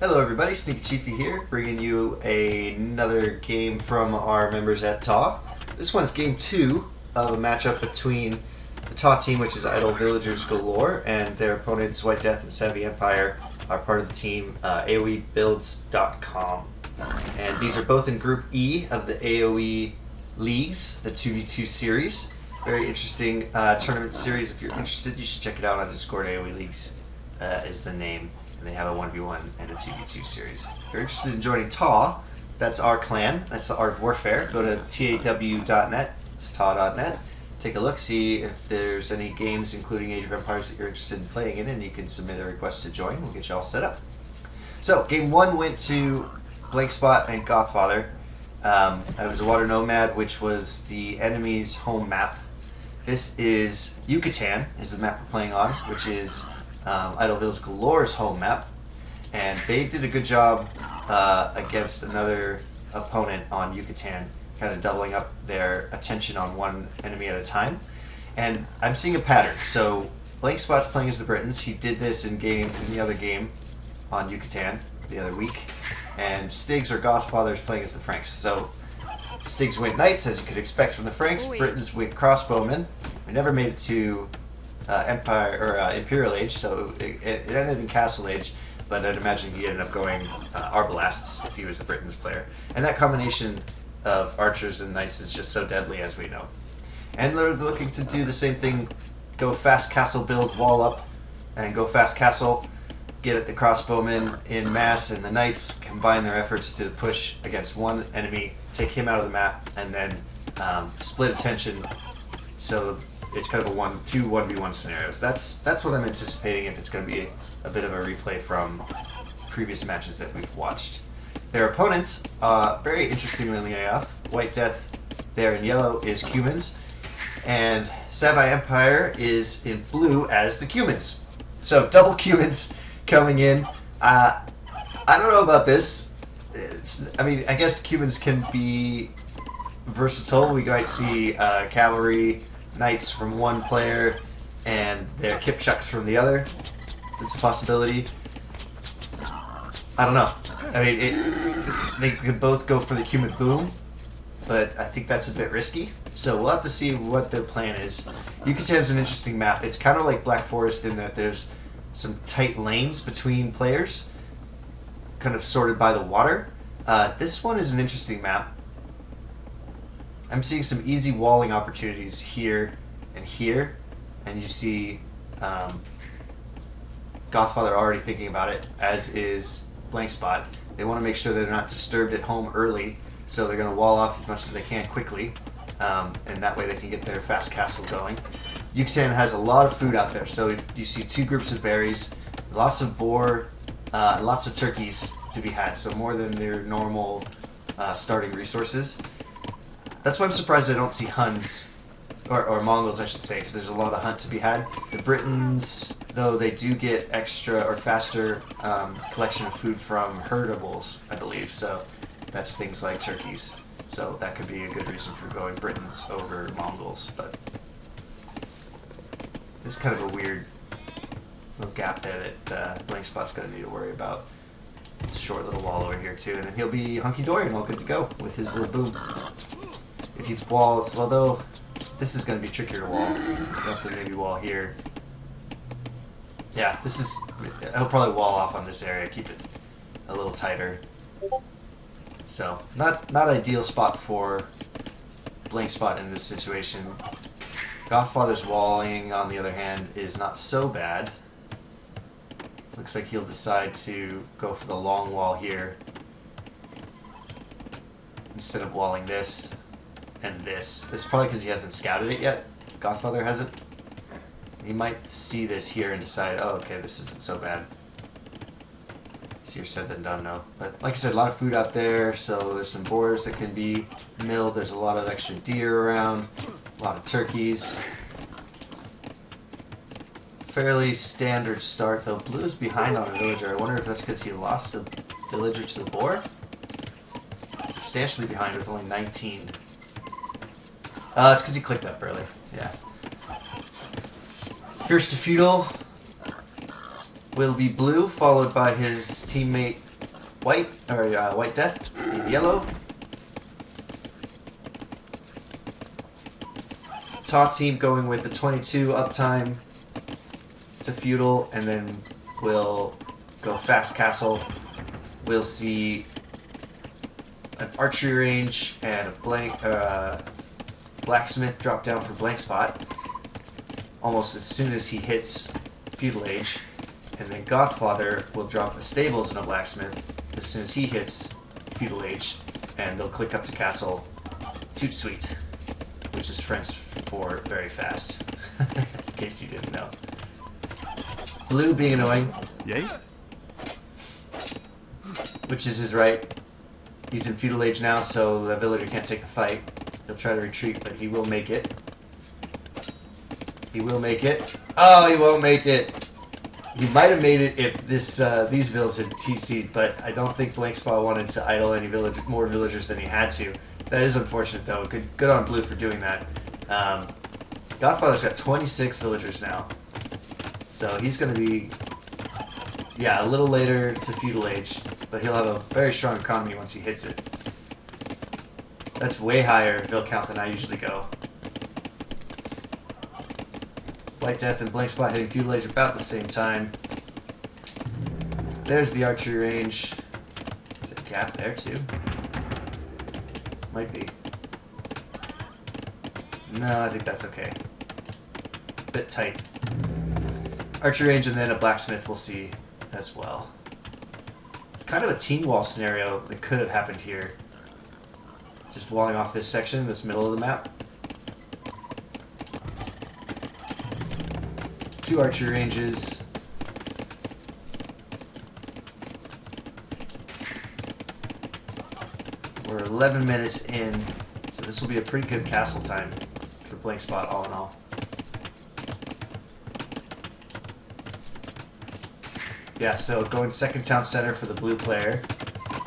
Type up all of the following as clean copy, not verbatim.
Hello everybody, Sneaky Chiefy here, bringing you another game from our members at TAW. This one's game 2 of a matchup between the TAW team, which is Idle Villagers Galore, and their opponents, White Death and Savvy Empire, are part of the team AOE2Builds.com. And these are both in Group E of the AOE Leagues, the 2v2 series. Very interesting tournament series. If you're interested, you should check it out on Discord. AOE Leagues is the name. And they have a 1v1 and a 2v2 series. If you're interested in joining TAW, that's our clan. That's the Art of Warfare. Go to taw.net. It's taw.net. Take a look, see if there's any games, including Age of Empires, that you're interested in playing in, and you can submit a request to join. We'll get you all set up. So, game 1 went to Blank Spot and Gothfather. It was a Water Nomad, which was the enemy's home map. This is Yucatan, is the map we're playing on, which is Idle Village Galore's home map, and they did a good job against another opponent on Yucatan, kind of doubling up their attention on one enemy at a time. And I'm seeing a pattern. So Blank Spot's playing as the Britons. He did this in the other game on Yucatan the other week, and Stiggs or Gothfather's playing as the Franks. So Stiggs went Knights, as you could expect from the Franks. Britons went Crossbowmen. We never made it to Empire or Imperial Age, so it ended in Castle Age, but I'd imagine he ended up going Arbalasts if he was the Britons player. And that combination of archers and knights is just so deadly, as we know. And they're looking to do the same thing, go fast castle build, wall up, and go fast castle, get at the crossbowmen in mass, and the knights combine their efforts to push against one enemy, take him out of the map, and then split attention. So it's kind of a 1v1 scenarios. That's what I'm anticipating if it's going to be a bit of a replay from previous matches that we've watched. Their opponents, very interestingly enough, White Death there in yellow is Cumans, and Savvy Empire is in blue as the Cumans. So double Cumans coming in. I don't know about this. I guess Cumans can be versatile. We might see cavalry knights from one player and their Kipchucks from the other. It's a possibility. I don't know. They could both go for the Cuman Boom, but I think that's a bit risky. So we'll have to see what their plan is. Yucatan's an interesting map. It's kind of like Black Forest in that there's some tight lanes between players, kind of sorted by the water. This one is an interesting map. I'm seeing some easy walling opportunities here, and you see Gothfather already thinking about it, as is Blank Spot. They want to make sure they're not disturbed at home early, so they're going to wall off as much as they can quickly, and that way they can get their fast castle going. Yucatan has a lot of food out there, so you see two groups of berries, lots of boar, lots of turkeys to be had, so more than their normal starting resources. That's why I'm surprised I don't see Huns, or Mongols I should say, because there's a lot of hunt to be had. The Britons, though, they do get extra or faster collection of food from herdables, I believe, so that's things like turkeys. So that could be a good reason for going Britons over Mongols, but there's kind of a weird little gap there that Blank Spot's going to need to worry about. It's a short little wall over here too, and then he'll be hunky-dory and all good to go with his little boom. If he walls, well though, this is going to be trickier to wall. You'll have to maybe wall here. Yeah, he'll probably wall off on this area, keep it a little tighter. So, not ideal spot for Blank Spot in this situation. Gothfather's walling, on the other hand, is not so bad. Looks like he'll decide to go for the long wall here instead of walling this and this. It's probably because he hasn't scouted it yet. Gothfather hasn't. He might see this here and decide, oh, okay, this isn't so bad. Easier said than done, though. But like I said, a lot of food out there, so there's some boars that can be milled. There's a lot of extra deer around, a lot of turkeys. Fairly standard start, though. Blue is behind on a villager. I wonder if that's because he lost a villager to the boar? Substantially behind with only 19. It's because he clicked up early. Yeah. Fierce to Feudal will be blue, followed by his teammate white, or White Death in yellow. TAW Team going with the 22 uptime to feudal, and then we'll go fast castle. We'll see an archery range and a blank blacksmith drop down for blank spot almost as soon as he hits feudal age, and then Gothfather will drop a stables and a blacksmith as soon as he hits feudal age, and they'll click up to castle Toot Sweet, which is French for very fast, in case you didn't know. Blue being annoying. Yay? Which is his right. He's in feudal age now, so the villager can't take the fight. He'll try to retreat, but he will make it. He will make it. Oh, he won't make it. He might have made it if these villas had TC'd, but I don't think Blank Spot wanted to idle any more villagers than he had to. That is unfortunate, though. Good on Blue for doing that. Godfather's got 26 villagers now. So he's going to be, yeah, a little later to feudal age, but he'll have a very strong economy once he hits it. That's way higher vill count than I usually go. White Death and Blank Spot hitting feudal age about the same time. There's the archery range. Is there a gap there too? Might be. No, I think that's okay. Bit tight. Archery range and then a blacksmith we'll see as well. It's kind of a team wall scenario that could have happened here. Just walling off this section, this middle of the map. 2 archery ranges. We're 11 minutes in, so this will be a pretty good castle time for Blank Spot all in all. Yeah, so going second town center for the blue player,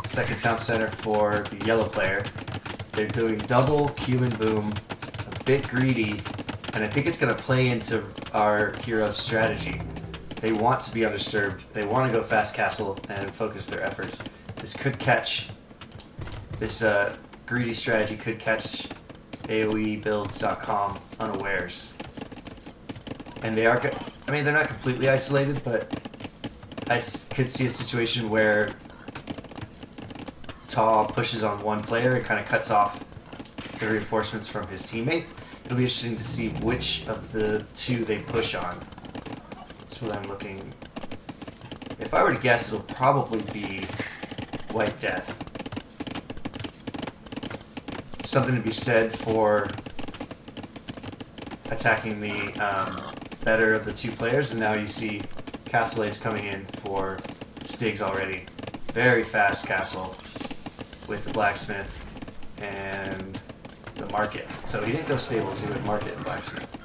second town center for the yellow player. They're doing double cumin boom, a bit greedy, and I think it's going to play into our hero's strategy. They want to be undisturbed. They want to go fast castle and focus their efforts. This could catch, this greedy strategy could catch AOE2Builds.com unawares. And they are, I mean, they're not completely isolated, but I could see a situation where TAW pushes on one player and kind of cuts off the reinforcements from his teammate. It'll be interesting to see which of the two they push on. That's what I'm looking. If I were to guess, it'll probably be White Death. Something to be said for attacking the better of the two players, and now you see Castle Age coming in for Stigs already. Very fast castle with the blacksmith and the market. So he didn't go stables, he went market and blacksmith.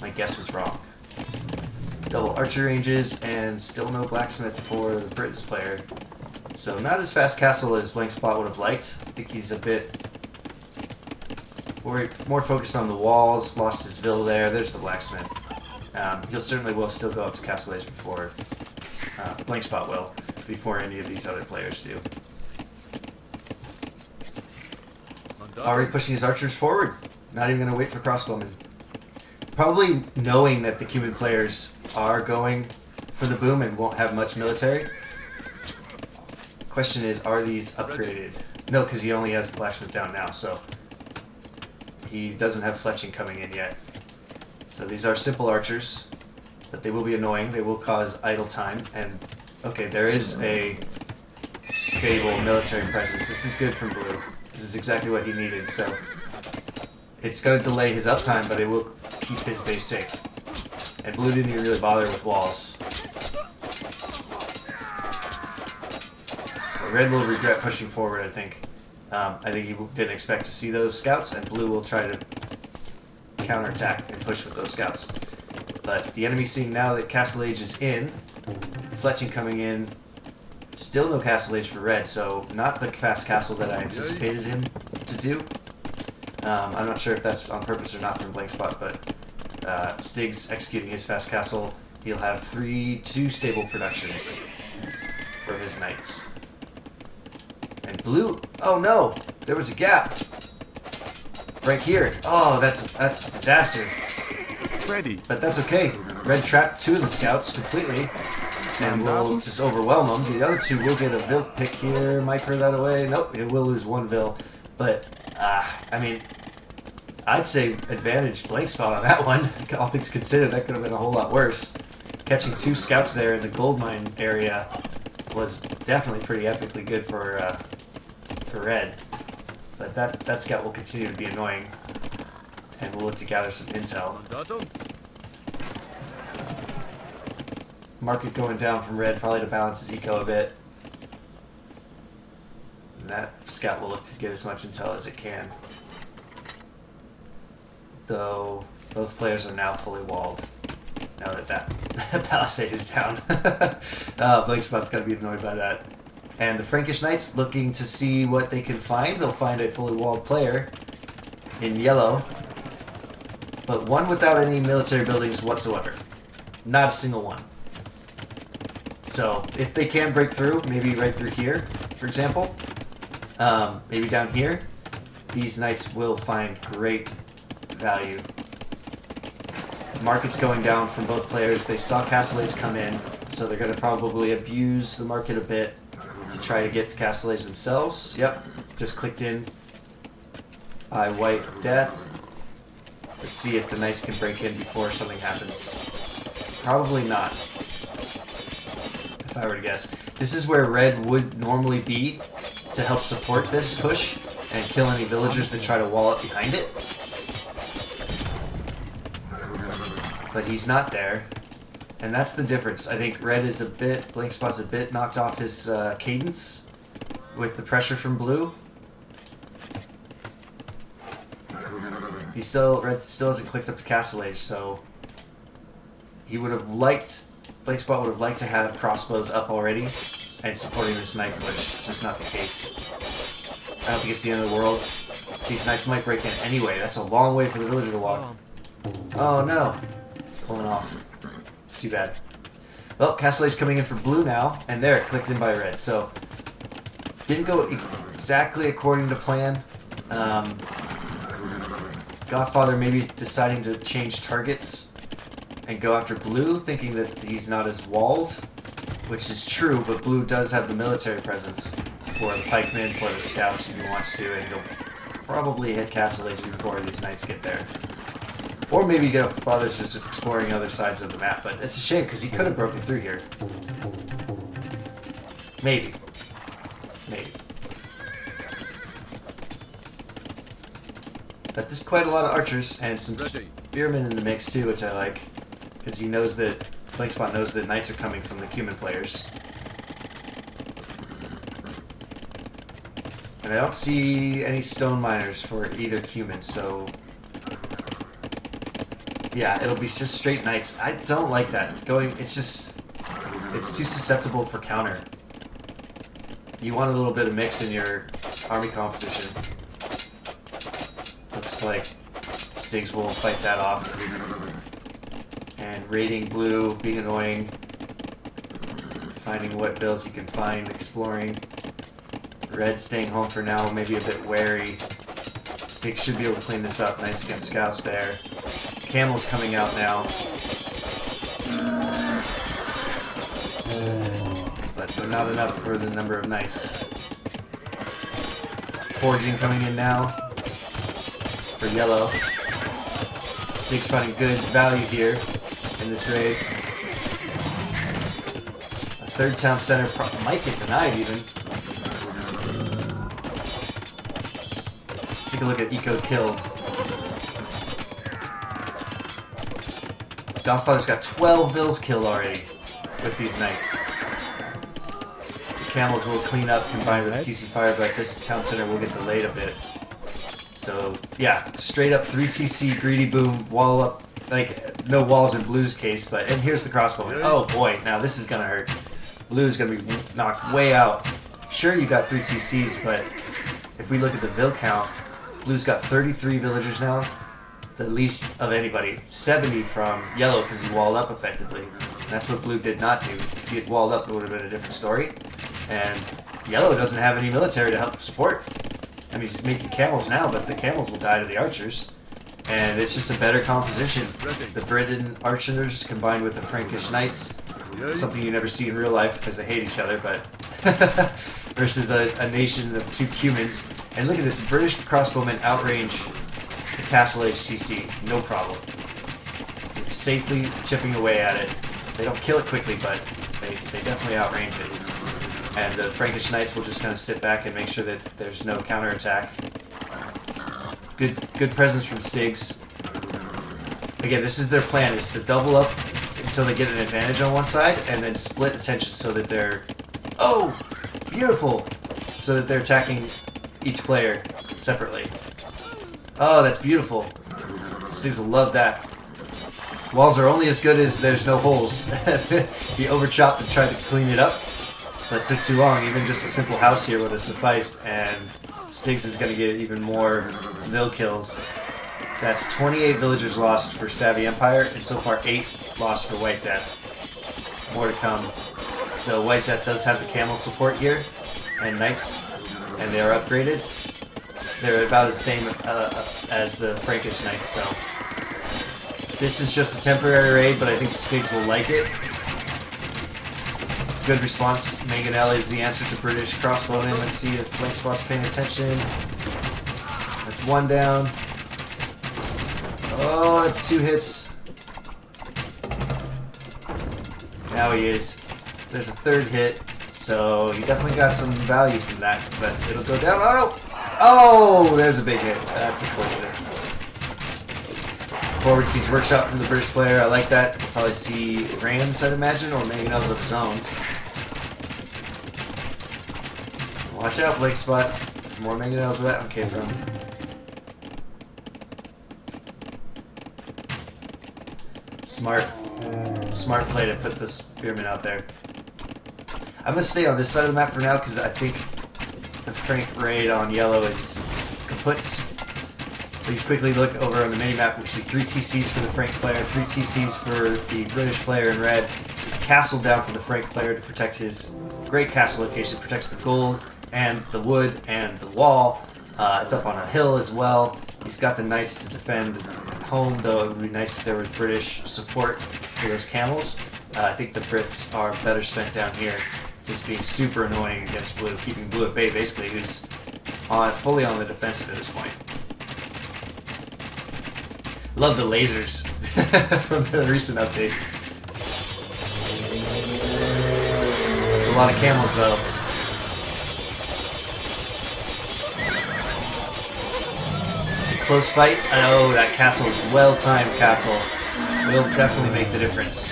My guess was wrong. Double archery ranges and still no blacksmith for the Britain's player. So not as fast castle as Blank Spot would have liked. I think he's a bit more focused on the walls, lost his vill there. There's the blacksmith. He'll certainly will still go up to Castle Age before Blank Spot will, before any of these other players do. Already pushing his archers forward. Not even going to wait for crossbowmen. Probably knowing that the Cuban players are going for the boom and won't have much military. Question is, are these upgraded? No, because he only has the blacksmith down now, so he doesn't have fletching coming in yet. So these are simple archers, but they will be annoying. They will cause idle time. And okay, there is a stable military presence. This is good from Blue. This is exactly what he needed. So it's going to delay his uptime, but it will keep his base safe. And Blue didn't even really bother with walls. But Red will regret pushing forward, I think. I think he didn't expect to see those scouts, and Blue will try to counterattack and push with those scouts. But the enemy seeing now that Castle Age is in, fletching coming in, still no Castle Age for Red, so not the fast castle that I anticipated him to do. I'm not sure if that's on purpose or not from Blank Spot, but Stig's executing his fast castle. He'll have 2 stable productions for for his knights. And blue, oh no, there was a gap. Right here. Oh, that's a disaster. Ready. But that's okay. Red trapped 2 of the scouts completely. And we'll just overwhelm them. The other 2 will get a Vil pick here. Might throw that away. Nope, it will lose 1 Vil. But, I mean, I'd say advantage blank spot on that one. All things considered, that could have been a whole lot worse. Catching 2 scouts there in the gold mine area was definitely pretty epically good for red. But that scout will continue to be annoying. And we'll look to gather some intel. Market going down from red, probably to balance his eco a bit. And that scout will look to get as much intel as it can. Though both players are now fully walled. Now that palisade is down. Blank Spot's gotta be annoyed by that. And the Frankish Knights looking to see what they can find. They'll find a fully walled player in yellow. But one without any military buildings whatsoever. Not a single one. So if they can break through, maybe right through here, for example, maybe down here, these knights will find great value. Market's going down from both players. They saw Castellage come in, so they're going to probably abuse the market a bit to try to get to Castellage themselves. Yep, just clicked in by White Death. Let's see if the knights can break in before something happens. Probably not, if I were to guess. This is where red would normally be to help support this push and kill any villagers that try to wall up behind it. But he's not there. And that's the difference. I think red is a bit, Blank Spot's a bit knocked off his cadence with the pressure from blue. Red still hasn't clicked up to Castellage, so he would have liked, Blank Spot would have liked to have crossbows up already and supporting this knight push. It's just not the case. I don't think it's the end of the world. These knights might break in anyway. That's a long way for the villager to walk. Oh no. Pulling off. It's too bad. Well, Castellade's coming in for blue now, and there, it clicked in by red. So, didn't go exactly according to plan. Godfather maybe deciding to change targets and go after blue, thinking that he's not as walled, which is true, but blue does have the military presence for the pikemen, for the scouts if he wants to, and he'll probably hit Castellage before these knights get there. Or maybe Godfather's just exploring other sides of the map, but it's a shame because he could have broken through here. Maybe. Maybe. But there's quite a lot of archers and some spearmen in the mix too, which I like. Because he knows that, Blank Spot knows that knights are coming from the cumin players. And I don't see any stone miners for either cumin, so... yeah, it'll be just straight knights. I don't like that. It's too susceptible for counter. You want a little bit of mix in your army composition. Looks like Stigs will fight that off. And raiding blue, being annoying. Finding what vills you can find, exploring. Red staying home for now, maybe a bit wary. Stigs should be able to clean this up. Knights against scouts there. Camel's coming out now. But they're not enough for the number of knights. Forging coming in now. For yellow. Stigs finding good value here in this raid. A third town center might get denied even. Let's take a look at eco killed. Godfather's got 12 vills killed already with these knights. The camels will clean up combined with TC fire, but this town center will get delayed a bit. So yeah, straight up 3 TC greedy boom, wall up, like no walls in blue's case, but and here's the crossbow. Oh boy, now this is gonna hurt. Blue's gonna be knocked way out. Sure, you got 3 TCs, but if we look at the vill count, blue's got 33 villagers now. The least of anybody. 70 from yellow because he walled up effectively. And that's what blue did not do. If he had walled up, it would have been a different story. And Yellow doesn't have any military to help support. I mean, he's making camels now, but the camels will die to the archers. And it's just a better composition. The Briton archers combined with the Frankish knights. Something you never see in real life because they hate each other, but versus a nation of 2 cumins. And look at this, British crossbowmen outrange the castle HTC, no problem. They're safely chipping away at it. They don't kill it quickly, but they definitely outrange it. And the Frankish knights will just kind of sit back and make sure that there's no counterattack. Good presence from Stigs. Again, this is their plan, is to double up until they get an advantage on one side, and then split attention so that they're... Oh! Beautiful! So that they're attacking each player separately. Oh, that's beautiful. Stigs will love that. Walls are only as good as there's no holes. He overchopped and tried to clean it up, but it took too long. Even just a simple house here would have sufficed, and Stigs is going to get even more mill kills. That's 28 villagers lost for Savvy Empire, and so far 8 lost for White Death. More to come. The White Death does have the camel support here, and knights, and they are upgraded. They're about the same as the Frankish knights, so this is just a temporary raid, but I think the Stigs will like it. Good response. Mangonel is the answer to British crossbowmen. Let's see if Blank Spot's paying attention. That's 1 down. Oh, that's 2 hits. Now he is. There's a 3rd hit, so he definitely got some value from that, but it'll go down. Oh! Oh! There's a big hit. That's unfortunate. Forward Siege Workshop from the British player. I like that. You'll probably see Rams, I'd imagine, or Mangonels of his own. Watch out, Blake Spot. There's more Mangonels where that one came from. Smart play to put the spearmen out there. I'm going to stay on this side of the map for now because I think the Frank raid on yellow is kaputs. But you quickly look over on the minimap, we see 3 TCs for the Frank player, 3 TCs for the British player in red, a castle down for the Frank player to protect his great castle location, protects the gold and the wood and the wall. It's up on a hill as well. He's got the knights to defend home, though it would be nice if there was British support for those camels. I think the Brits are better spent down here, just being super annoying against Blue, keeping Blue at bay basically, who's fully on the defensive at this point. Love the lasers from the recent update. It's a lot of camels though. It's a close fight. Oh, that castle is well-timed castle. Will definitely make the difference.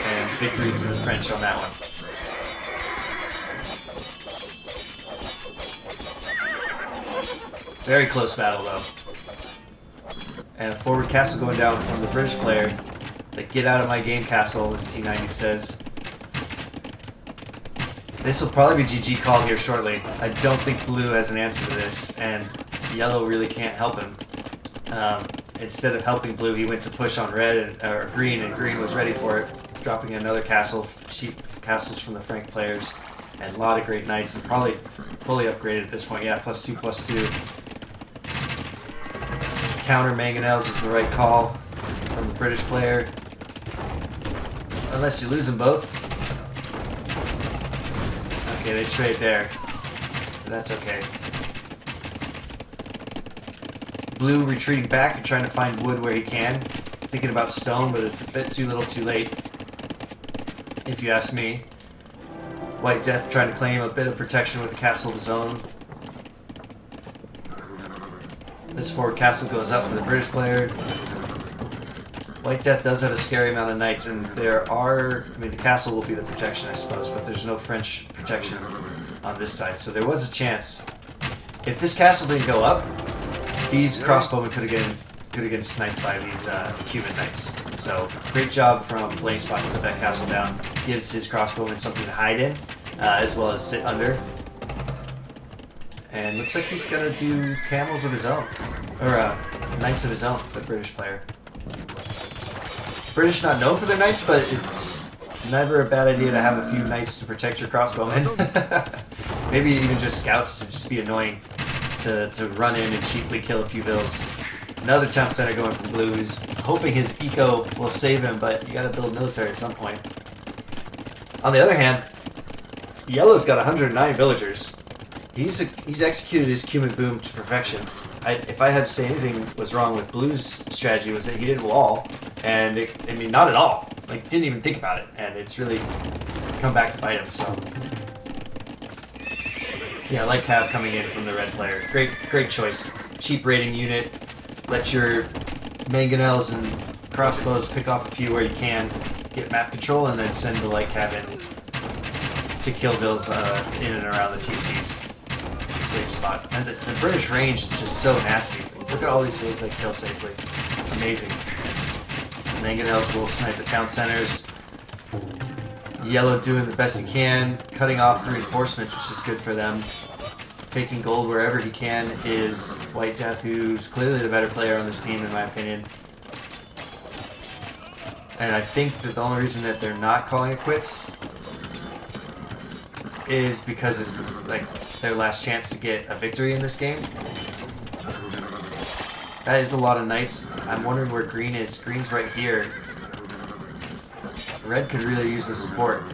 And victory to the French on that one. Very close battle though. And a forward castle going down from the British player. The get out of my game castle, as T90 says. This will probably be GG called here shortly. I don't think Blue has an answer to this, and Yellow really can't help him. Instead of helping Blue, he went to push on red or green, and green was ready for it, dropping another castle, cheap castles from the Frank players, and a lot of great knights, and probably fully upgraded at this point. Yeah, +2/+2. Counter Mangonels is the right call from the British player. Unless you lose them both. Okay, they trade there. That's okay. Blue retreating back and trying to find wood where he can. Thinking about stone, but it's a bit too little too late, if you ask me. White Death trying to claim a bit of protection with a castle of his own. This forward castle goes up for the British player. White Death does have a scary amount of knights, and there are... I mean, the castle will be the protection, I suppose, but there's no French protection on this side. So there was a chance. If this castle didn't go up, these crossbowmen could have been sniped by these Cuban knights. So great job from Blank Spot to put that castle down. Gives his crossbowmen something to hide in, as well as sit under. And looks like he's going to do camels of his own. Or knights of his own, the British player. British not known for their knights, but it's Never a bad idea to have a few knights to protect your crossbowmen. Maybe even just scouts to just be annoying to run in and cheaply kill a few vills. Another town center going from blue who's hoping his eco will save him, but you gotta build military at some point. On the other hand, yellow's got 109 villagers. He's executed his Cumin boom to perfection. If I had to say anything was wrong with blue's strategy was that he didn't wall, and I mean not at all. Like didn't even think about it, and it's really come back to bite him. So yeah, I like Cav coming in from the red player. Great choice. Cheap raiding unit. Let your mangonels and crossbows pick off a few where you can. Get map control, and then send the light Cav in to kill vills in and around the TCs. Great spot. And the British range is just so nasty. Look at all these vills they kill safely. Amazing. Mangonels will snipe the town centers. Yellow doing the best he can, cutting off reinforcements, which is good for them. Taking gold wherever he can is White Death, who's clearly the better player on this team in my opinion. And I think that the only reason that they're not calling it quits is because it's like their last chance to get a victory in this game. That is a lot of knights. I'm wondering where green is. Green's right here. Red could really use the support.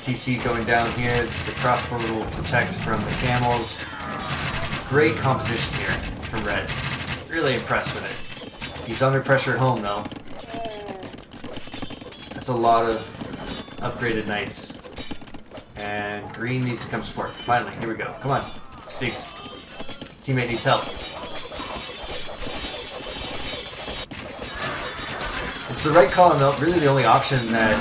TC going down here. The crossbow will protect from the camels. Great composition here from Red. Really impressed with it. He's under pressure at home though. That's a lot of upgraded knights. And green needs to come support. Finally, here we go. Come on, Sticks. Teammate needs help. It's the right call, and really the only option that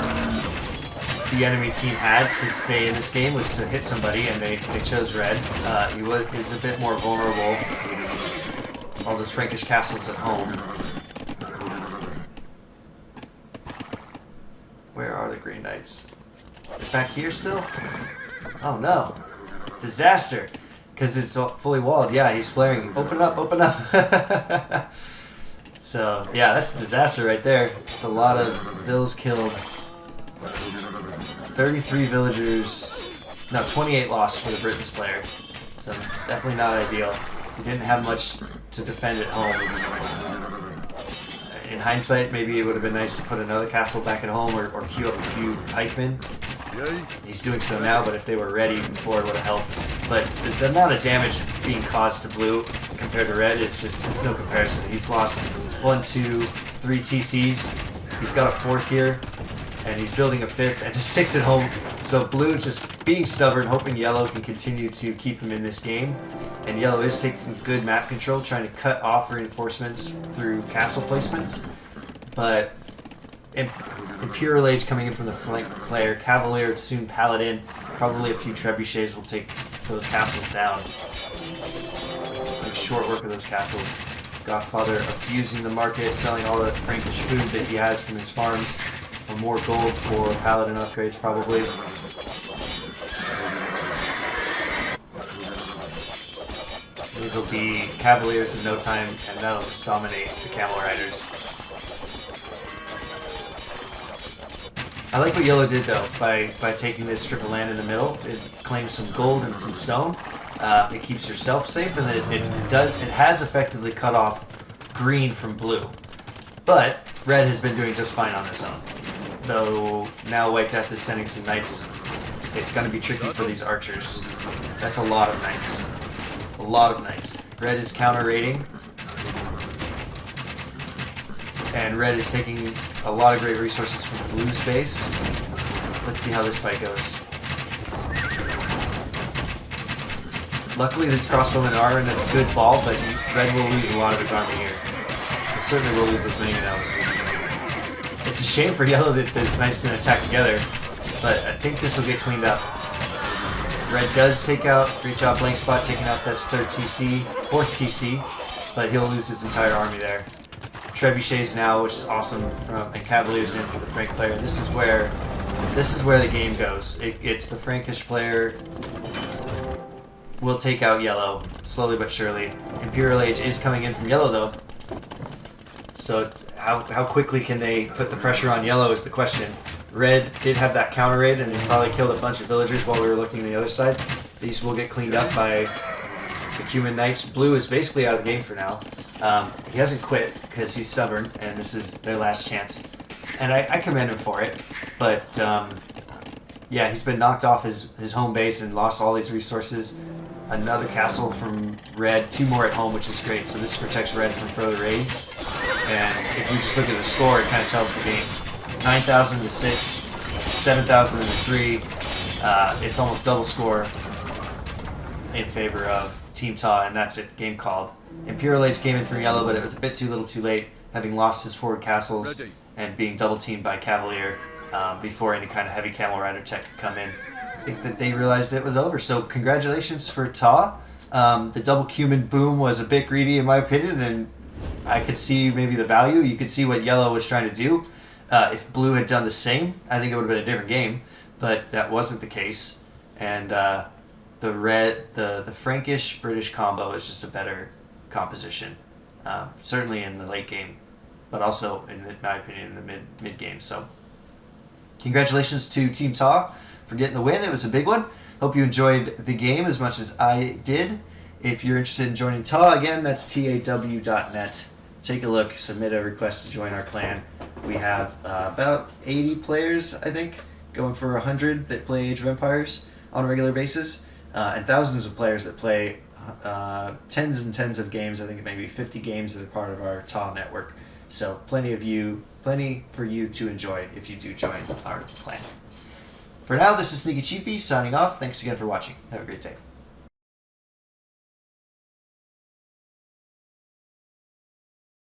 the enemy team had to stay in this game was to hit somebody, and they chose red. He was a bit more vulnerable. All those Frankish castles at home. Where are the green knights? They're back here still? Oh no. Disaster. Because it's fully walled. Yeah, he's flaring. Open up, open up. So, yeah, that's a disaster right there. It's a lot of vills killed. 33 villagers. No, 28 lost for the Britons player. So, definitely not ideal. He didn't have much to defend at home. In hindsight, maybe it would have been nice to put another castle back at home or queue up a few pikemen. He's doing so now, but if they were ready before, it would have helped. But the amount of damage being caused to blue compared to red is just, it's no comparison. He's lost 1, 2, 3 TCs. He's got a 4th here, and he's building a 5th and a 6th at home. So blue just being stubborn, hoping yellow can continue to keep him in this game. And yellow is taking good map control, trying to cut off reinforcements through castle placements. But Imperial Age coming in from the flank player, Cavalier, soon Paladin, probably a few trebuchets will take those castles down. Make short work of those castles. Godfather abusing the market, selling all the Frankish food that he has from his farms for more gold for Paladin upgrades probably. These will be Cavaliers in no time, and that'll just dominate the Camel Riders. I like what yellow did though, by taking this strip of land in the middle. It claims some gold and some stone. It keeps yourself safe, and then it has effectively cut off green from blue. But red has been doing just fine on its own. Though now White Death is sending some knights. It's going to be tricky for these archers. That's a lot of knights. A lot of knights. Red is counter-raiding. And red is taking a lot of great resources from the blue space. Let's see how this fight goes. Luckily, these crossbowmen are in a good ball, but red will lose a lot of his army here. It certainly will lose those mangonels. It's a shame for yellow that it's nice to attack together, but I think this will get cleaned up. Red does take out, great job Blank Spot taking out this 4th TC, but he'll lose his entire army there. Trebuchets now, which is awesome, and Cavaliers in for the Frank player. And this is where the game goes. It's the Frankish player will take out yellow, slowly but surely. Imperial Age is coming in from yellow though. So how quickly can they put the pressure on yellow is the question. Red did have that counter raid, and he probably killed a bunch of villagers while we were looking at the other side. These will get cleaned up by the Cuman Knights. Blue is basically out of the game for now. He hasn't quit because he's stubborn, and this is their last chance. And I commend him for it, but yeah, he's been knocked off his home base and lost all these resources. Another castle from Red, 2 more at home, which is great. So this protects Red from further raids. And if we just look at the score, it kind of tells the game. 9,000 to 6, 7,000 to 3. It's almost double score in favor of Team TAW, and that's it. Game called. Imperial Age came in for yellow, but it was a bit too little too late, having lost his forward castles and being double teamed by Cavalier before any kind of heavy Camel Rider tech could come in. I think that they realized it was over. So congratulations for TAW. The double Cuman boom was a bit greedy in my opinion, and I could see maybe the value. You could see what yellow was trying to do. If blue had done the same, I think it would have been a different game, but that wasn't the case. And the Frankish British combo is just a better composition, certainly in the late game, but also in my opinion in the mid game. So congratulations to Team TAW for getting the win. It was a big one. Hope you enjoyed the game as much as I did. If you're interested in joining TAW, again, that's taw.net. Take a look, submit a request to join our clan. We have about 80 players, I think, going for 100 that play Age of Empires on a regular basis, and thousands of players that play tens and tens of games. I think maybe 50 games that are part of our TAW network. So plenty for you to enjoy if you do join our clan. For now, this is Sneaky Chiefy signing off. Thanks again for watching. Have a great day.